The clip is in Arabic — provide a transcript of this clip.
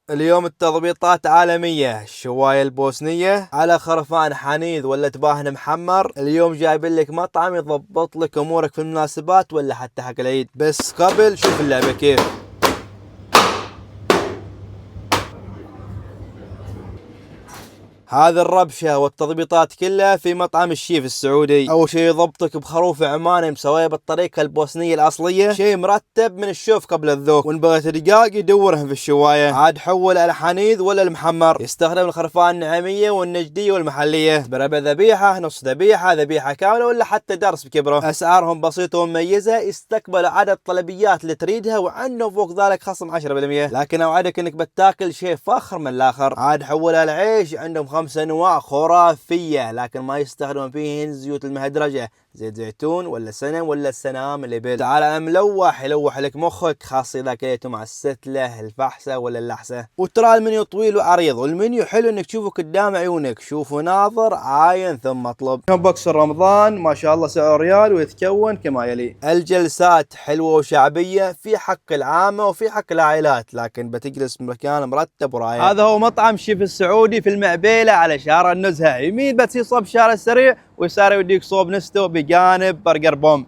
اليوم التضبيطات عالمية، الشواية البوسنية على خرفان حنيذ ولا تباهن محمر. اليوم جايبين لك مطعم يضبط لك امورك في المناسبات ولا حتى حق العيد. بس قبل شوف اللعبة كيف. هذا الربشة والتضبيطات كلها في مطعم الشيف السعودي. أول شيء يضبطك بخروف عماني مسويه بالطريقة البوسنية الأصلية، شيء مرتب من الشوف قبل الذوق، وإن بغيت رقاق يدورهم في الشواية. عاد حول على الحنيذ ولا المحمر، يستخدم الخرفان النعمية والنجدية والمحلية، بربع ذبيحة، نص ذبيحة، ذبيحة كاملة ولا حتى درس بكبره. أسعارهم بسيطة ومميزة، يستقبل عدد طلبيات اللي تريدها، وعنده فوق ذلك خصم 10%. لكن أوعدك إنك بتاكل شيء فخر من الآخر. عاد حول على العيش، عندهم 5 أنواع خرافية، لكن ما يستخدمون فيهن زيوت المهدرجة، زيت زيتون ولا سنم ولا السنام الإبل. تعال على ملوح يلوح لك مخك، خاصة إذا كليته مع الستلة الفحسة ولا اللحسة. وترى المنيو طويل وعريض، والمنيو حلو إنك تشوفه قدام عيونك، شوفه ناظر عاين ثم اطلب. بوكس رمضان ما شاء الله سعره ريال، ويتكون كما يلي. الجلسات حلوة وشعبية في حق العامة وفي حق العائلات، لكن بتجلس بمكان مرتب ورايق. هذا هو مطعم شيف السعودي في المعبيلة على شارع النزهة. يمين بتصير صوب شارع السريع، ويسار يوديك صوب نستو بجانب برجر بوم.